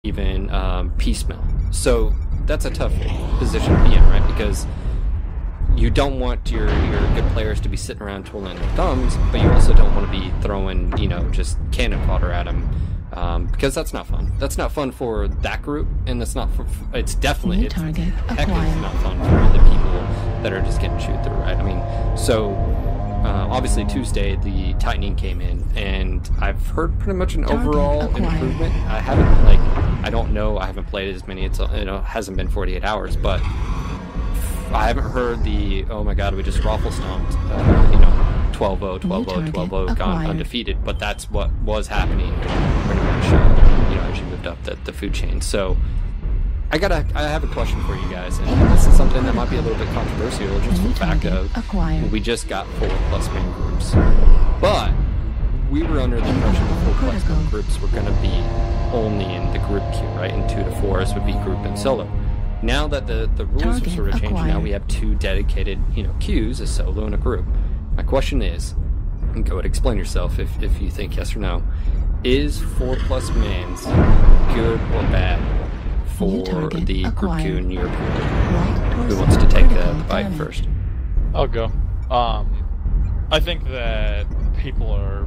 even piecemeal. So that's a tough position to be in, right? Because you don't want your good players to be sitting around twiddling their thumbs, but you also don't want to be throwing, just cannon fodder at them, because that's not fun. That's not fun for that group, and it's not. It's definitely it's not fun for the people that are just getting chewed through, right? I mean, so obviously Tuesday the tightening came in, and I've heard pretty much an overall improvement. I don't know. I haven't played as many. It hasn't been 48 hours, but I haven't heard the, oh my god, we just raffle stomped, 12-0, 12-0, 12-0, gone undefeated, but that's what was happening pretty much, as you moved up the food chain. So, I have a question for you guys, and this is something that might be a little bit controversial, just for the fact of, we just got 4+ man groups, but we were under the impression that 4+ man groups were going to be only in the group queue, right, and 2 to 4s would be group and solo. Now that the rules have sort of changed, now we have 2 dedicated, queues, a solo and a group. My question is, and go ahead, explain yourself if you think yes or no, is 4+ mans good or bad for the group queue in your opinion? Who wants to take the bite first? I'll go. I think that people are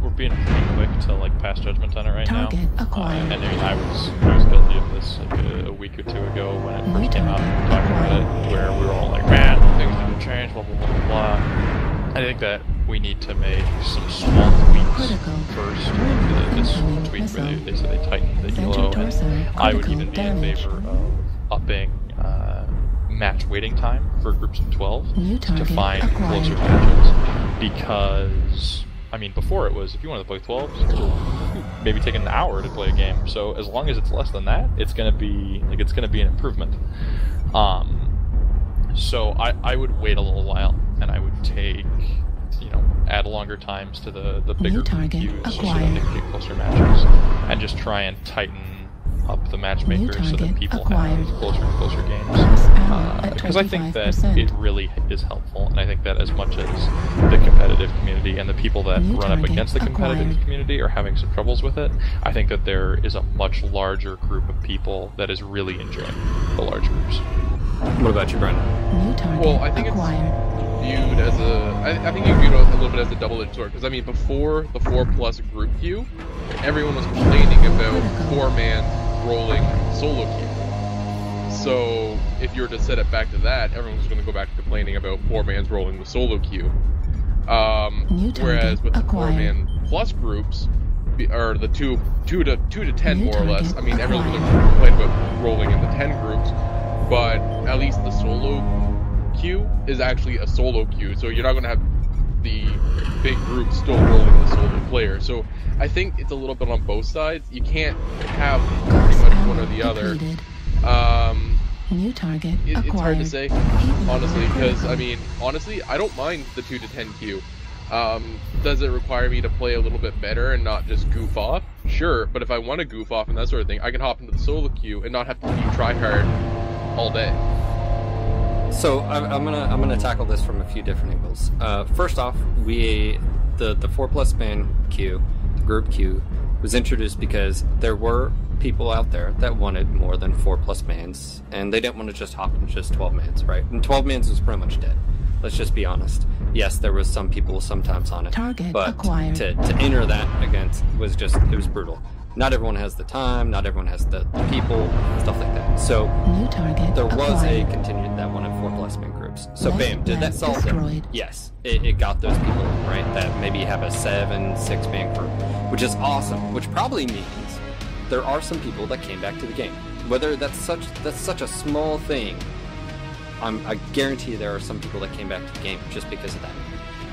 we're being pretty quick to pass judgment on it right now. And I was guilty of this a week or 2 ago when it first came out. And we were talking about it, where we were all like, "Man, things need to change." Blah blah blah blah blah. I think that we need to make some small tweaks first. This tweak where they said they tightened the ELO, and I would even be in favor of upping match waiting time for groups of 12 to find closer matches, because before it was, if you wanted to play 12s, maybe taking an hour to play a game. So as long as it's less than that, it's gonna be an improvement. So I would wait a little while, and I would take, add longer times to the bigger queues so that they can get closer matches, and just try and tighten up the matchmakers so that people have closer and closer games. Because I think that it really is helpful, and I think that as much as the competitive community and the people that run up against the competitive community are having some troubles with it, I think that there is a much larger group of people that is really enjoying the large groups. What about you, Brendan? Well, I think it's viewed as I think you view it a little bit as a double-edged sword, because before the 4+ group queue, everyone was complaining about 4-man rolling solo queue. So if you were to set it back to that, everyone's going to go back to complaining about 4-mans rolling the solo queue. Whereas with the 4-man plus groups, or the 2 to 10 more or less, everyone's going to complain about rolling in the 10 groups, but at least the solo queue is actually a solo queue, so you're not going to have the big group still rolling the solo player. So I think it's a little bit on both sides. You can't have pretty much one or the other. It's hard to say, honestly, because honestly, I don't mind the 2 to 10 queue. Does it require me to play a little bit better and not just goof off? Sure, but if I want to goof off and that sort of thing, I can hop into the solo queue and not have to be try hard all day. So I'm gonna tackle this from a few different angles. First off, the 4+ man queue, the group queue, was introduced because there were people out there that wanted more than 4+ mans, and they didn't want to just hop into just 12 mans, right? And 12 mans was pretty much dead. Let's just be honest. Yes, there was some people sometimes on it, but to enter that against was brutal. Not everyone has the time, not everyone has the people, stuff like that. So there was a contingent that wanted 4+ man groups. So bam, did that solve them? Yes, it got those people, right, that maybe have a 7-6 man group, which is awesome, which probably means there are some people that came back to the game. Whether that's such a small thing, I guarantee there are some people that came back to the game just because of that.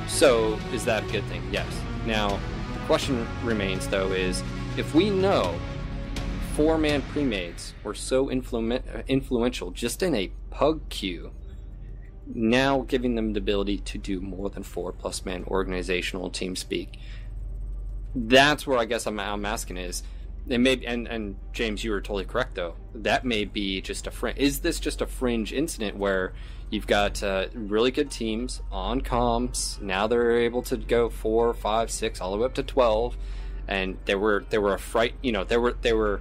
So is that a good thing? Yes. Now, the question remains, though, is if we know 4-man pre-mades were so influential just in a pug queue, now giving them the ability to do more than 4+ man organizational team speak, that's where I guess I'm asking is, and James, you were totally correct though, that may be just is this just a fringe incident where you've got really good teams on comms, now they're able to go 4, 5, 6, all the way up to 12, and they were a fright, they were